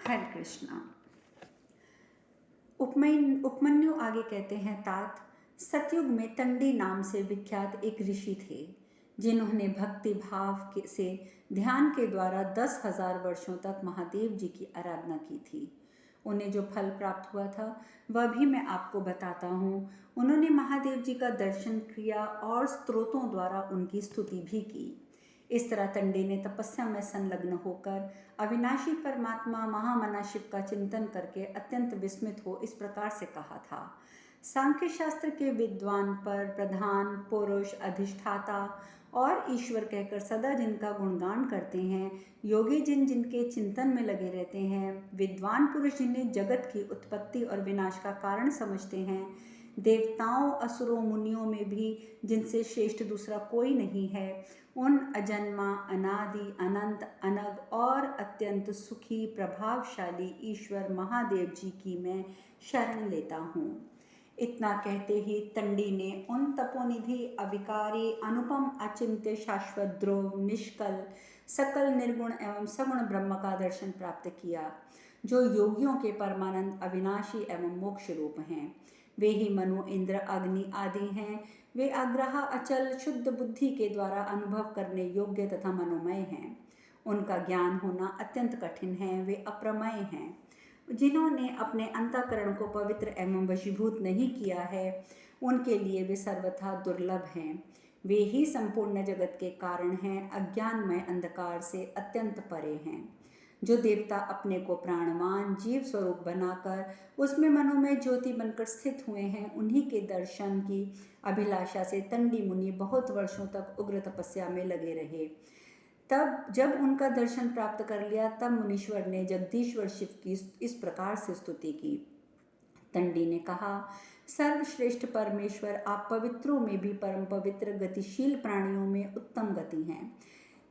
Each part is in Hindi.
हरे कृष्णा। उपमन्यु आगे कहते हैं, तात सतयुग में तंडी नाम से विख्यात एक ऋषि थे जिन्होंने भक्ति भाव से ध्यान के द्वारा 10,000 वर्षों तक महादेव जी की आराधना की थी। उन्हें जो फल प्राप्त हुआ था वह भी मैं आपको बताता हूँ। उन्होंने महादेव जी का दर्शन किया और स्तोत्रों द्वारा उनकी स्तुति भी की। इस तरह तंडी ने तपस्या में संलग्न होकर अविनाशी परमात्मा महामना शिव का चिंतन करके अत्यंत विस्मित हो इस प्रकार से कहा था। सांख्य शास्त्र के विद्वान पर प्रधान पुरुष अधिष्ठाता और ईश्वर कहकर सदा जिनका गुणगान करते हैं, योगी जिनके चिंतन में लगे रहते हैं, विद्वान पुरुष जिन्हें जगत की उत्पत्ति और विनाश का कारण समझते हैं, देवताओं असुरों मुनियों में भी जिनसे श्रेष्ठ दूसरा कोई नहीं है, उन अजन्मा अनादि अनंत अनग और अत्यंत सुखी प्रभावशाली ईश्वर महादेव जी की मैं शरण लेता हूँ। इतना कहते ही तंडी ने उन तपोनिधि अविकारी अनुपम अचिंत्य शाश्वत ध्रुव निष्कल सकल निर्गुण एवं सगुण ब्रह्म का दर्शन प्राप्त किया, जो योगियों के परमानंद अविनाशी एवं मोक्ष रूप हैं। वे ही मनु इंद्र अग्नि आदि हैं। वे आग्रह अचल शुद्ध बुद्धि के द्वारा अनुभव करने योग्य तथा मनोमय हैं। उनका ज्ञान होना अत्यंत कठिन है। वे अप्रमेय हैं। जिन्होंने अपने अंतःकरण को पवित्र एवं वशीभूत नहीं किया है, उनके लिए वे सर्वथा दुर्लभ हैं। वे ही संपूर्ण जगत के कारण हैं, अज्ञानमय अंधकार से अत्यंत परे हैं। जो देवता अपने को प्राणवान जीव स्वरूप बनाकर उसमें मनोमय ज्योति बनकर स्थित हुए हैं, उन्हीं के दर्शन की अभिलाषा से तंडी मुनि बहुत वर्षों तक उग्र तपस्या में लगे रहे। तब जब उनका दर्शन प्राप्त कर लिया, तब मुनीश्वर ने जगदीश्वर शिव की इस प्रकार से स्तुति की। तंडी ने कहा, सर्वश्रेष्ठ परमेश्वर, आप पवित्रों में भी परम पवित्र, गतिशील प्राणियों में उत्तम गति हैं,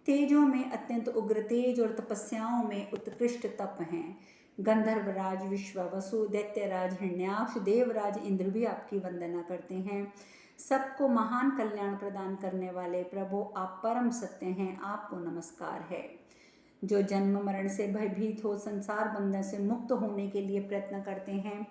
तेजों में अत्यंत उग्र तेज और तपस्याओं में उत्कृष्ट तप हैं। गंधर्वराज विश्वावसु, दैत्यराज हिरण्याक्ष, देवराज इंद्र भी आपकी वंदना करते हैं। सबको महान कल्याण प्रदान करने वाले प्रभु, आप परम सत्य हैं, आपको नमस्कार है। जो जन्म मरण से भयभीत हो संसार बंधन से मुक्त होने के लिए प्रयत्न करते हैं,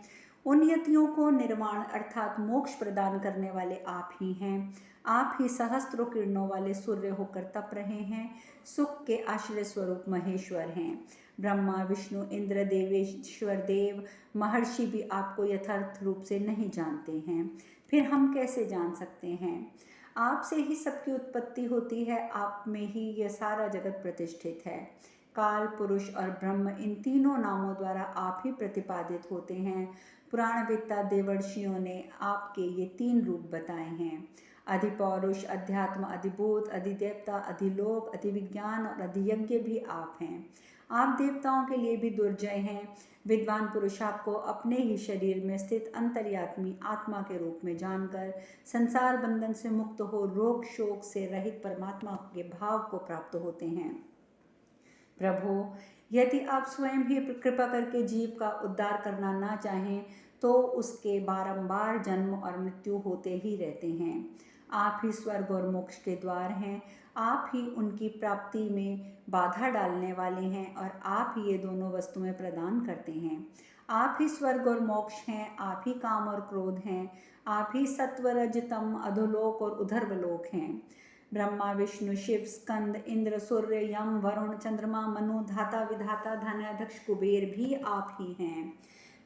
उन यतियों को निर्वाण अर्थात मोक्ष प्रदान करने वाले आप ही हैं। आप ही सहस्त्रों किरणों वाले सूर्य होकर तप रहे हैं, सुख के आश्रय स्वरूप महेश्वर हैं। ब्रह्मा विष्णु इंद्र देवेश्वर देव महर्षि भी आपको यथार्थ रूप से नहीं जानते हैं, फिर हम कैसे जान सकते हैं? आपसे ही सबकी उत्पत्ति होती है, आप में ही यह सारा जगत प्रतिष्ठित है। काल पुरुष और ब्रह्म इन तीनों नामों द्वारा आप ही प्रतिपादित होते हैं। पुराणवेत्ता देवर्षियों ने आपके ये 3 रूप बताए हैं, अधिपौरुष, अध्यात्म, अधिभूत, अधिदेवता, अधिलोक, अधिविज्ञान और अधियज्ञ भी आप हैं। आप देवताओं के लिए भी दुर्जय हैं। विद्वान पुरुष आपको अपने ही शरीर में स्थित अंतर्यात्मी आत्मा के रूप में जानकर संसार बंधन से मुक्त हो रोग शोक से रहित परमात्मा के भाव को प्राप्त होते हैं। प्रभु, यदि आप स्वयं ही कृपा करके जीव का उद्धार करना ना चाहें तो उसके बारंबार जन्म और मृत्यु होते ही रहते हैं। आप ही स्वर्ग और मोक्ष के द्वार हैं। आप ही उनकी प्राप्ति में बाधा डालने वाले हैं और आप ही ये दोनों वस्तुएं प्रदान करते हैं। आप ही स्वर्ग और मोक्ष हैं, आप ही काम और क्रोध हैं, आप ही सत्व रज तम अधोलोक और उधर्वलोक हैं। ब्रह्मा विष्णु शिव स्कंद इंद्र सूर्य यम वरुण चंद्रमा मनु धाता विधाता धनाध्यक्ष कुबेर भी आप ही हैं।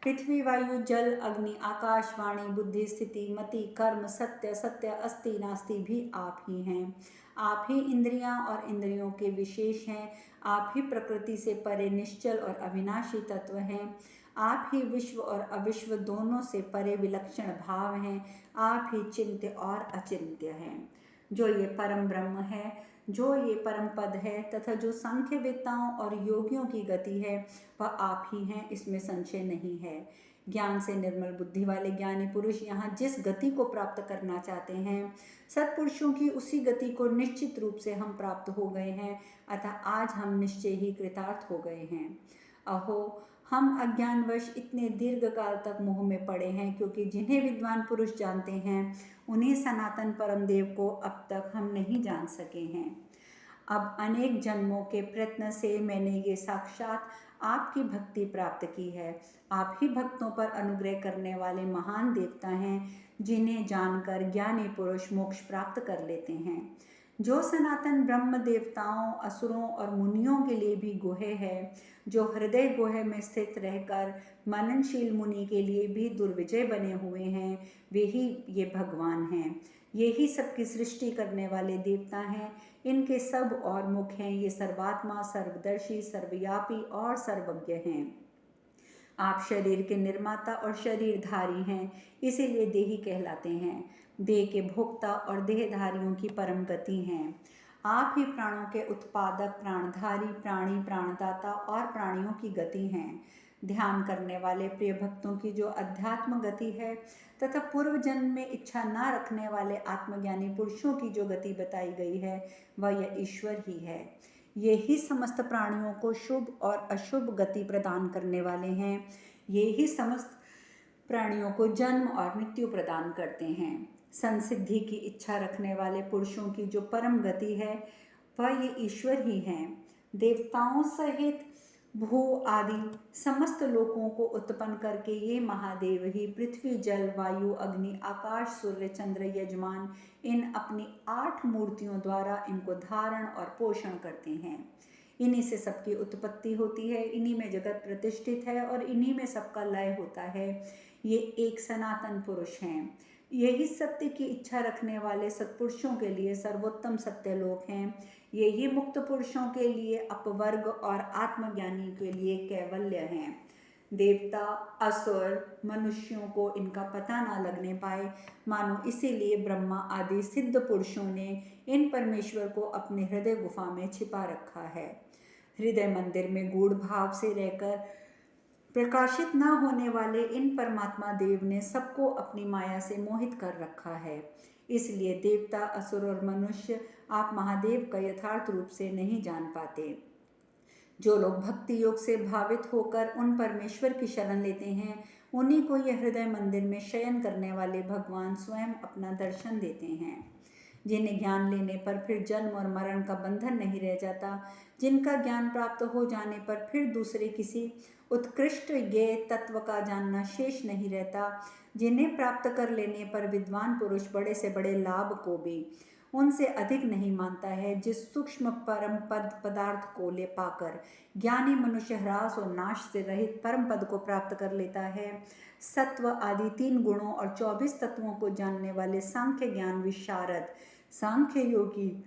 पृथ्वी वायु जल अग्नि आकाश वाणी बुद्धि स्थिति मति कर्म सत्य सत्य अस्ति नास्ति भी आप ही हैं। आप ही इंद्रियां और इंद्रियों के विशेष हैं। आप ही प्रकृति से परे निश्चल और अविनाशी तत्व हैं। आप ही विश्व और अविश्व दोनों से परे विलक्षण भाव हैं। आप ही चिंत्य और अचिंत्य हैं। जो ये परम ब्रह्म है, जो ये परम पद है तथा जो सांख्य वेत्ताओं और योगियों की गति है, वह आप ही हैं, इसमें संशय नहीं है। ज्ञान से निर्मल बुद्धि वाले ज्ञानी पुरुष यहाँ जिस गति को प्राप्त करना चाहते हैं, सत्पुरुषों की उसी गति को निश्चित रूप से हम प्राप्त हो गए हैं, अतः आज हम निश्चय ही कृतार्थ हो गए हैं। अहो, हम अज्ञानवश इतने दीर्घ काल तक मोह में पड़े हैं, क्योंकि जिन्हें विद्वान पुरुष जानते हैं उन्हीं सनातन परम देव को अब तक हम नहीं जान सके हैं। अब अनेक जन्मों के प्रयत्न से मैंने ये साक्षात आपकी भक्ति प्राप्त की है। आप ही भक्तों पर अनुग्रह करने वाले महान देवता हैं, जिन्हें जानकर ज्ञानी पुरुष मोक्ष प्राप्त कर लेते हैं। जो सनातन ब्रह्म देवताओं, असुरों और मुनियों के लिए भी गुहे है, जो हृदय गुहे में स्थित रहकर मननशील मुनि के लिए भी दुर्विजय बने हुए हैं, वे ही ये भगवान हैं। ये ही सबकी सृष्टि करने वाले देवता हैं। इनके सब और मुख हैं। ये सर्वात्मा, सर्वदर्शी, सर्वव्यापी और सर्वज्ञ हैं। आप शरीर के निर्माता और शरीरधारी हैं, इसीलिए देही कहलाते हैं। देह के भोक्ता और देहधारियों की परम गति हैं। आप ही प्राणों के उत्पादक, प्राणधारी, प्राणी, प्राणदाता और प्राणियों की गति हैं। ध्यान करने वाले प्रिय भक्तों की जो अध्यात्म गति है तथा पूर्व जन्म में इच्छा न रखने वाले आत्मज्ञानी पुरुषों की जो गति बताई गई है, वह यह ईश्वर ही है। ये ही समस्त प्राणियों को शुभ और अशुभ गति प्रदान करने वाले हैं। ये ही समस्त प्राणियों को जन्म और मृत्यु प्रदान करते हैं। संसिद्धि की इच्छा रखने वाले पुरुषों की जो परम गति है, वह ये ईश्वर ही हैं। देवताओं सहित भू आदि समस्त लोकों को उत्पन्न करके ये महादेव ही पृथ्वी, जल, वायु, अग्नि, आकाश, सूर्य, चंद्र, यजमान, इन अपनी 8 मूर्तियों द्वारा इनको धारण और पोषण करते हैं। इन्हीं से सबकी उत्पत्ति होती है, इन्हीं में जगत प्रतिष्ठित है और इन्हीं में सबका लय होता है। ये एक सनातन पुरुष हैं। यही सत्य की इच्छा रखने वाले सत्पुरुषों के लिए सर्वोत्तम सत्यलोक हैं। यही मुक्त पुरुषों के लिए अपवर्ग और आत्मज्ञानी के लिए कैवल्य हैं। देवता, असुर, मनुष्यों को इनका पता ना लगने पाए, मानो इसीलिए ब्रह्मा आदि सिद्ध पुरुषों ने इन परमेश्वर को अपने हृदय गुफा में छिपा रखा है। हृदय मंदिर में गूढ़ भाव से रहकर प्रकाशित न होने वाले इन परमात्मा देव ने सबको अपनी माया से मोहित कर रखा है। इसलिए देवता, असुर और मनुष्य आप महादेव का यथार्थ रूप से नहीं जान पाते। जो लोग भक्ति योग से भावित होकर उन परमेश्वर की शरण लेते हैं, उन्हीं को यह हृदय मंदिर में शयन करने वाले भगवान स्वयं अपना दर्शन देते हैं। जिन्हें ज्ञान लेने पर फिर जन्म और मरण का बंधन नहीं रह जाता, जिनका ज्ञान प्राप्त हो जाने पर फिर दूसरे किसी उत्कृष्ट ज्ञेय तत्व का जानना शेष नहीं रहता, जिन्हें प्राप्त कर लेने पर विद्वान पुरुष बड़े से बड़े लाभ को भी उनसे अधिक नहीं मानता है, जिस सूक्ष्म परम पद पदार्थ को ले पाकर ज्ञानी मनुष्य ह्रास और नाश से रहित परम पद को प्राप्त कर लेता है। सत्व आदि 3 गुणों और 24 तत्वों को जानने वाले सांख्य ज्ञान विशारद सांख्य योगी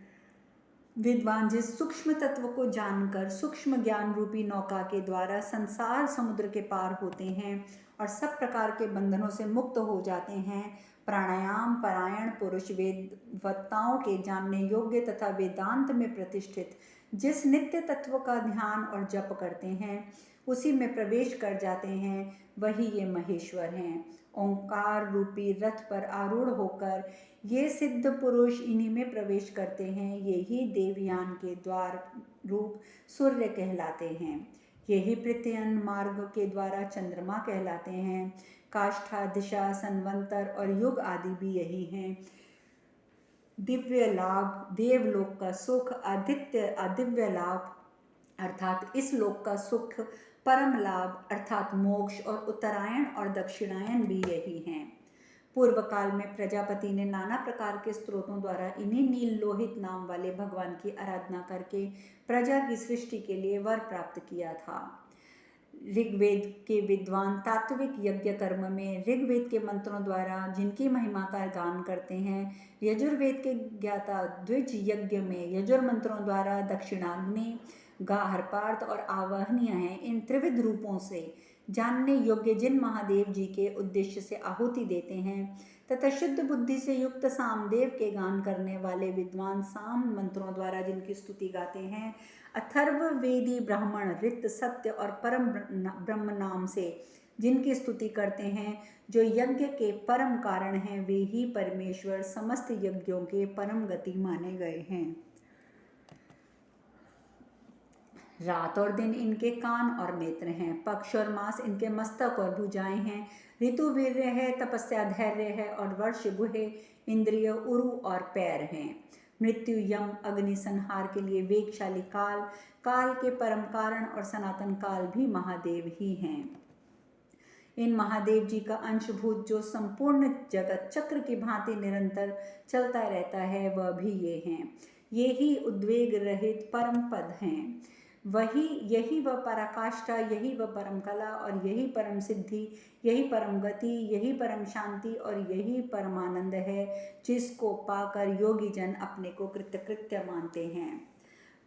विद्वान जिस सूक्ष्म तत्व को जानकर सूक्ष्म ज्ञान रूपी नौका के द्वारा संसार समुद्र के पार होते हैं और सब प्रकार के बंधनों से मुक्त हो जाते हैं, प्राणायाम परायण पुरुष वेदवत्ताओं के जानने योग्य तथा वेदांत में प्रतिष्ठित जिस नित्य तत्व का ध्यान और जप करते हैं, उसी में प्रवेश कर जाते हैं, वही ये महेश्वर हैं। ओंकार रूपी रथ पर आरूढ़ होकर ये सिद्ध पुरुष इन्हीं में प्रवेश करते हैं। यही देवयान के द्वार रूप सूर्य कहलाते हैं। यही प्रत्ययन मार्ग के द्वारा चंद्रमा कहलाते हैं। काष्ठा, दिशा, संवंतर और युग आदि भी यही हैं। दिव्य लाभ, देवलोक का सुख, अदिव्य लाभ अर्थात इस लोक का सुख, परम लाभ अर्थात मोक्ष और उत्तरायण और दक्षिणायन भी यही हैं। पूर्व काल में प्रजापति ने नाना प्रकार के स्त्रोतों द्वारा इन्हीं नील लोहित नाम वाले भगवान की आराधना करके प्रजा की सृष्टि के लिए वर प्राप्त किया था। ऋग्वेद के विद्वान तात्विक यज्ञ कर्म में ऋग्वेद के मंत्रों द्वारा जिनकी महिमा का गान करते हैं, यजुर्वेद के ज्ञाता द्विज यज्ञ में यजुर मंत्रों द्वारा दक्षिणाग्नि, गाहरपार्थ और आवाहनीय हैं। इन त्रिविध रूपों से जानने योग्य जिन महादेव जी के उद्देश्य से आहुति देते हैं तथा शुद्ध बुद्धि से युक्त सामदेव के गान करने वाले विद्वान साम मंत्रों द्वारा जिनकी स्तुति गाते हैं, अथर्ववेदी ब्राह्मण ऋत, सत्य और परम ब्रह्म नाम से जिनकी स्तुति करते हैं, जो यज्ञ के परम कारण हैं, वे ही परमेश्वर समस्त यज्ञों के परम गति माने गए हैं। रात और दिन इनके कान और नेत्र हैं, पक्ष और मास इनके मस्तक और भुजाएं हैं, ऋतु वीर्य है, तपस्या धैर्य है और वर्ष गुहे, इंद्रिय उरु और पैर हैं। मृत्यु, यम, अग्नि, संहार के लिए वेगशाली काल, काल के परम कारण और सनातन काल भी महादेव ही हैं। इन महादेव जी का अंशभूत जो संपूर्ण जगत चक्र की भांति निरंतर चलता रहता है, वह भी ये हैं। ये ही उद्वेग रहित परम पद हैं। यही वह पराकाष्ठा, यही वह परम कला और यही परम सिद्धि, यही परम गति, यही परम शांति और यही परमानंद है, जिसको पाकर योगी जन अपने को कृतकृत्य मानते हैं।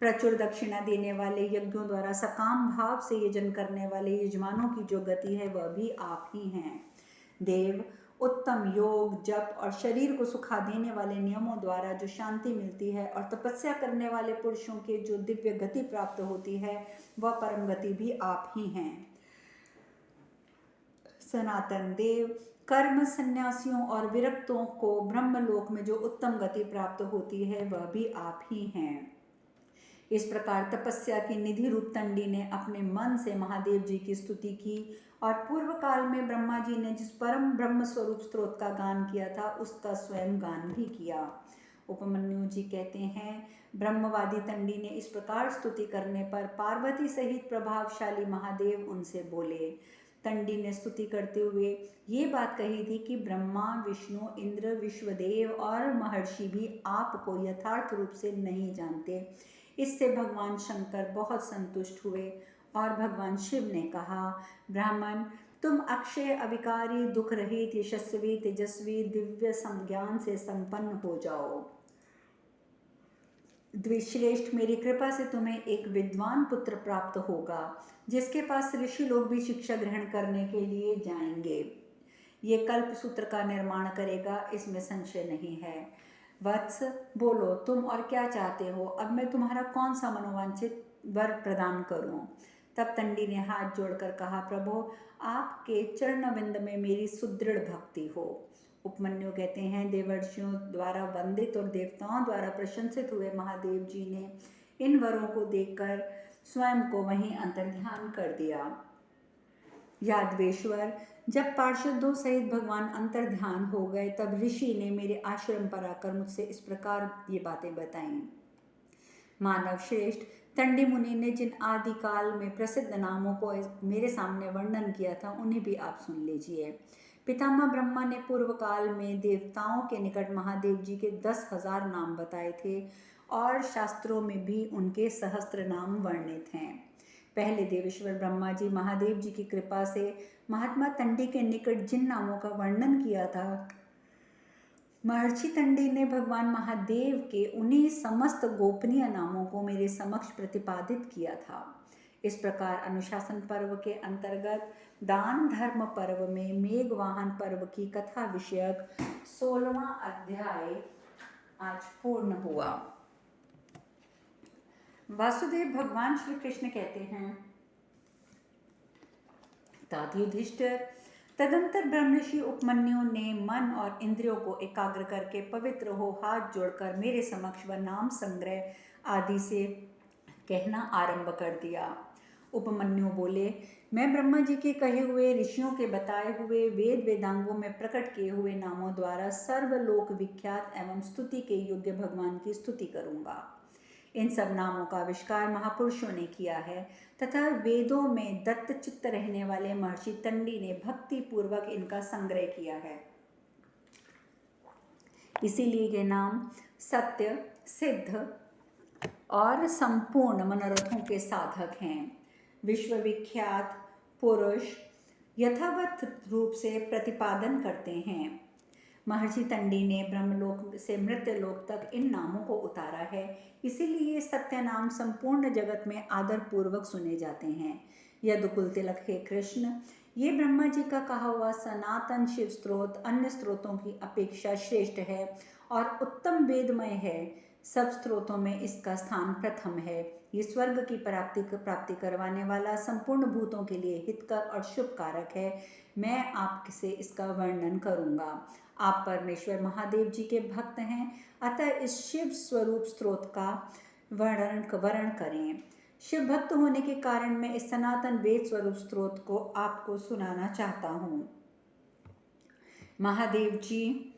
प्रचुर दक्षिणा देने वाले, यज्ञों द्वारा सकाम भाव से यजन करने वाले यजमानों की जो गति है, वह भी आप ही हैं। देव, उत्तम योग, जप और शरीर को सुखा देने वाले नियमों द्वारा जो शांति मिलती है और तपस्या करने वाले पुरुषों के जो दिव्य गति प्राप्त होती है, वह परम गति भी आप ही हैं। सनातन देव, कर्म संन्यासियों और विरक्तों को ब्रह्मलोक में जो उत्तम गति प्राप्त होती है, वह भी आप ही हैं। इस प्रकार तपस्या की निधि रूप तंडी ने अपने मन से महादेव जी की स्तुति की और पूर्व काल में ब्रह्मा जी ने जिस परम ब्रह्म स्वरूप स्तोत्र का गान किया था, उसका स्वयं गान भी किया। उपमन्यु जी कहते हैं, ब्रह्मवादी तंडी ने इस प्रकार स्तुति करने पर पार्वती सहित प्रभावशाली महादेव उनसे बोले। तंडी ने स्तुति करते हुए ये बात कही थी कि ब्रह्मा, विष्णु, इंद्र, विश्वदेव और महर्षि भी आपको यथार्थ रूप से नहीं जानते। इससे भगवान शंकर बहुत संतुष्ट हुए और भगवान शिव ने कहा, ब्राह्मण, तुम अक्षय, अविकारी, दुख रहित, यशस्वी, तेजस्वी, दिव्य संज्ञान से संपन्न हो जाओ। द्विश्रेष्ठ, मेरी कृपा से तुम्हें एक विद्वान पुत्र प्राप्त होगा, जिसके पास ऋषि लोग भी शिक्षा ग्रहण करने के लिए जाएंगे। ये कल्प सूत्र का निर्माण करेगा, इसमें संशय नहीं है। वत्स, बोलो, तुम और क्या चाहते हो? अब मैं तुम्हारा कौन सा मनोवांछित वर प्रदान करूं? तब तंडी ने हाथ जोड़कर कहा, प्रभु, आपके चरणविंद में मेरी सुदृढ़ भक्ति हो। उपमन्यु कहते हैं, देवर्षियों द्वारा वंदित और देवताओं द्वारा प्रशंसित हुए महादेव जी ने इन वरों को देखकर स्वयं को वहीं अंतर्ध्यान कर दिया। यादवेश्वर, जब पार्षदों सहित भगवान अंतर्ध्यान हो गए, तब ऋषि ने मेरे आश्रम पर आकर मुझसे इस प्रकार ये बातें बताईं। मानव श्रेष्ठ, तंडी मुनि ने जिन आदिकाल में प्रसिद्ध नामों को मेरे सामने वर्णन किया था, उन्हें भी आप सुन लीजिए। पितामह ब्रह्मा ने पूर्व काल में देवताओं के निकट महादेव जी के 10,000 नाम बताए थे और शास्त्रों में भी उनके सहस्त्र नाम वर्णित हैं। पहले देवेश्वर ब्रह्मा जी महादेव जी की कृपा से महात्मा तंडी के निकट जिन नामों का वर्णन किया था, महर्षि तंडी ने भगवान महादेव के उन्हीं समस्त गोपनीय नामों को मेरे समक्ष प्रतिपादित किया था। इस प्रकार अनुशासन पर्व के अंतर्गत दान धर्म पर्व में मेघवाहन पर्व की कथा विषयक 16वां अध्याय आज पूर्ण हुआ। वासुदेव भगवान श्री कृष्ण कहते हैं, तात युधिष्ठिर, तदंतर ब्रह्मर्षि उपमन्यु ने मन और इंद्रियों को एकाग्र करके पवित्र हो हाथ जोड़कर मेरे समक्ष व नाम संग्रह आदि से कहना आरंभ कर दिया। उपमन्यु बोले, मैं ब्रह्मा जी के कहे हुए, ऋषियों के बताए हुए, वेद वेदांगों में प्रकट किए हुए नामों द्वारा सर्वलोक विख्यात एवं स्तुति के योग्य भगवान की स्तुति करूंगा। इन सब नामों का आविष्कार महापुरुषों ने किया है तथा वेदों में दत्त चित्त रहने वाले महर्षि तंडी ने भक्ति पूर्वक इनका संग्रह किया है। इसीलिए ये नाम सत्य, सिद्ध और संपूर्ण मनोरथों के साधक हैं। विश्वविख्यात पुरुष यथावत रूप से प्रतिपादन करते हैं। महर्षि तंडी ने ब्रह्मलोक से मृत्यलोक तक इन नामों को उतारा है, इसीलिए सत्य नाम संपूर्ण जगत में आदर पूर्वक सुने जाते हैं। यदुकुल तिलक, हे कृष्ण, ये ब्रह्मा जी का कहा हुआ सनातन शिव स्त्रोत अन्य स्त्रोतों की अपेक्षा श्रेष्ठ है और उत्तम वेदमय है। सब स्त्रोतों में इसका स्थान प्रथम है। ये स्वर्ग की प्राप्ति करवाने वाला, संपूर्ण भूतों के लिए हितकर और शुभ कारक है। मैं आपसे इसका वर्णन करूंगा। आप परमेश्वर महादेव जी के भक्त हैं, अतः इस शिव स्वरूप स्त्रोत का वर्णन करें। शिव भक्त होने के कारण मैं इस सनातन वेद स्वरूप स्त्रोत को आपको सुनाना चाहता हूँ। महादेव जी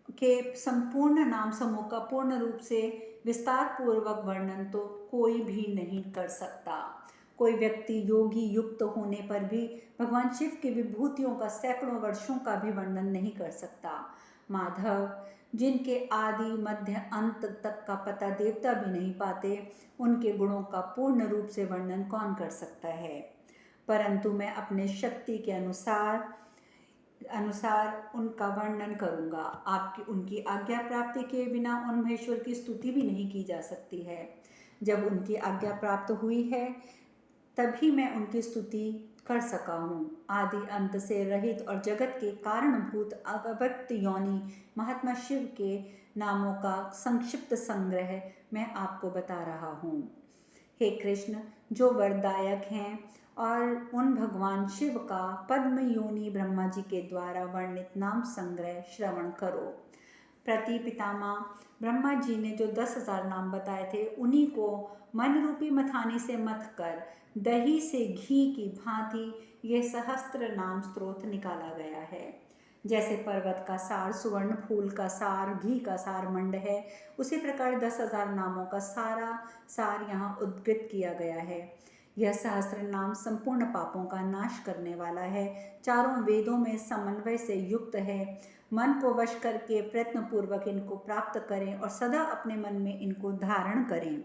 के संपूर्ण नाम समूह का पूर्ण रूप से विस्तार पूर्वक वर्णन तो कोई भी नहीं कर सकता। कोई व्यक्ति योगी युक्त होने पर भी भगवान शिव की विभूतियों का सैकड़ों वर्षों का भी वर्णन नहीं कर सकता। माधव, जिनके आदि मध्य अंत तक का पता देवता भी नहीं पाते, उनके गुणों का पूर्ण रूप से वर्णन कौन कर सकता है। परंतु मैं अपने शक्ति के अनुसार उनका वर्णन करूंगा। आपकी उनकी आज्ञा प्राप्ति के बिना उन महेश्वर की स्तुति भी नहीं की जा सकती है। जब उनकी आज्ञा प्राप्त हुई है तभी मैं उनकी स्तुति कर सका हूँ। आदि अंत से रहित और जगत के कारणभूत अव्यक्त योनि महात्मा शिव के नामों का संक्षिप्त संग्रह मैं आपको बता रहा हूँ। हे कृष्ण, जो वरदायक हैं और उन भगवान शिव का पद्म योनि ब्रह्मा जी के द्वारा वर्णित नाम संग्रह श्रवण करो। प्रति पितामह ब्रह्मा जी ने जो 10,000 नाम बताए थे, उन्हीं को मन रूपी मथानी से मथ कर दही से घी की भांति ये सहस्त्र नाम स्त्रोत निकाला गया है। जैसे पर्वत का सार सुवर्ण, फूल का सार घी का सार मंड है, उसी प्रकार 10,000 नामों का सारा सार यहाँ उद्गृत किया गया है। यह सहस्त्र नाम संपूर्ण पापों का नाश करने वाला है, चारों वेदों में समन्वय से युक्त है। मन को वश करके प्रयत्न पूर्वक इनको प्राप्त करें और सदा अपने मन में इनको धारण करें।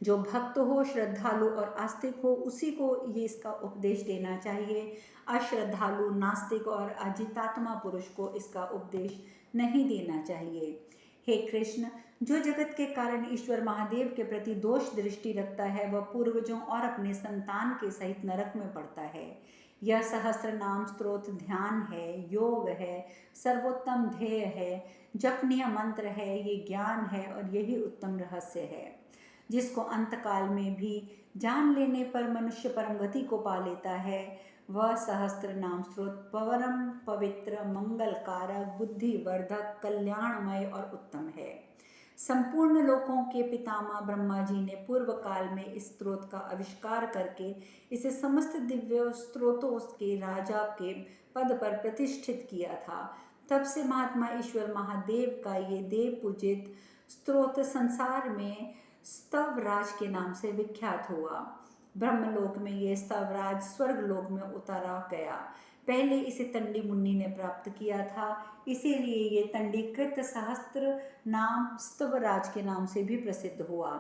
जो भक्त हो, श्रद्धालु और आस्तिक हो, उसी को ये इसका उपदेश देना चाहिए। अश्रद्धालु, नास्तिक और अजितात्मा पुरुष को इसका उपदेश नहीं देना चाहिए। हे कृष्ण, जो जगत के कारण ईश्वर महादेव के प्रति दोष दृष्टि रखता है, वह पूर्वजों और अपने संतान के सहित नरक में पड़ता है। यह सहस्त्र नाम स्त्रोत ध्यान है, योग है, सर्वोत्तम ध्येय है, जपनीय मंत्र है, ये ज्ञान है और यही उत्तम रहस्य है, जिसको अंतकाल में भी जान लेने पर मनुष्य परम गति को पा लेता है। वह सहस्त्र नाम स्रोत परम पवित्र, मंगलकारक, बुद्धिवर्धक, कल्याणमय और उत्तम है। संपूर्ण लोकों के पितामह ब्रह्मा जी ने पूर्व काल में इस स्त्रोत का आविष्कार करके इसे समस्त दिव्य स्त्रोतों के राजा के पद पर प्रतिष्ठित किया था। तब से महात्मा ईश्वर महादेव का ये देव पूजित स्त्रोत संसार में स्तवराज के नाम से विख्यात हुआ। ब्रह्मलोक में ये स्तवराज स्वर्गलोक में उतारा गया। पहले इसे तंडी मुन्नी ने प्राप्त किया था, इसीलिए ये तंडीकृत सहस्त्र नाम स्तवराज के नाम से भी प्रसिद्ध हुआ।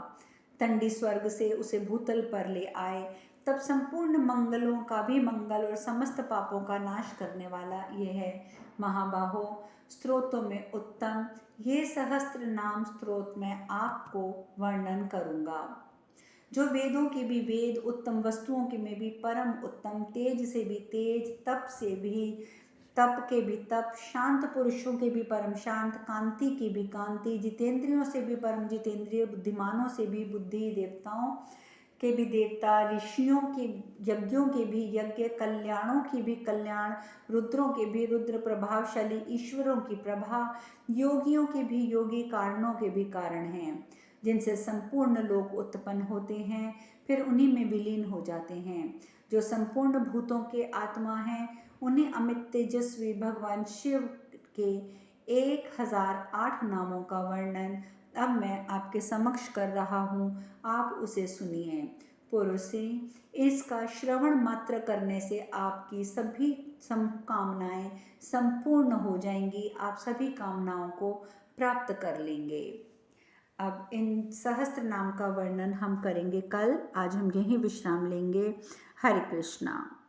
तंडी स्वर्ग से उसे भूतल पर ले आए, तब संपूर्ण मंगलों का भी मंगल और समस्त पापों का नाश करने वाला ये है। महाबाहो, स्त्रोतों में उत्तम ये सहस्त्र नाम स्त्रोत मैं आपको वर्णन करूंगा, जो वेदों के भी वेद, उत्तम वस्तुओं के में भी परम उत्तम, तेज से भी तेज, तप से भी तप के भी तप, शांत पुरुषों के भी परम शांत, कांति की भी कांति, जितेंद्रियों से भी परम जितेंद्रिय, बुद्धिमानों से भी बुद्धि, देवताओं के भी देवता, ऋषियों के यज्ञों के भी यज्ञ, कल्याणों की भी कल्याण, रुद्रों के भी रुद्र, प्रभावशाली ईश्वरों की प्रभा, योगियों के भी योगी, कारणों के भी कारण हैं, जिनसे संपूर्ण लोक उत्पन्न होते हैं, फिर उन्हीं में विलीन हो जाते हैं। जो संपूर्ण भूतों के आत्मा हैं, उन्हें अमित तेजस्वी भगवान शिव के 1008 नामों का वर्णन अब मैं आपके समक्ष कर रहा हूँ, आप उसे सुनिए। पुरुषे, इसका श्रवण मात्र करने से आपकी सभी कामनाएं संपूर्ण हो जाएंगी, आप सभी कामनाओं को प्राप्त कर लेंगे। अब इन सहस्त्र नाम का वर्णन हम करेंगे कल। आज हम यहीं विश्राम लेंगे। हरे कृष्णा।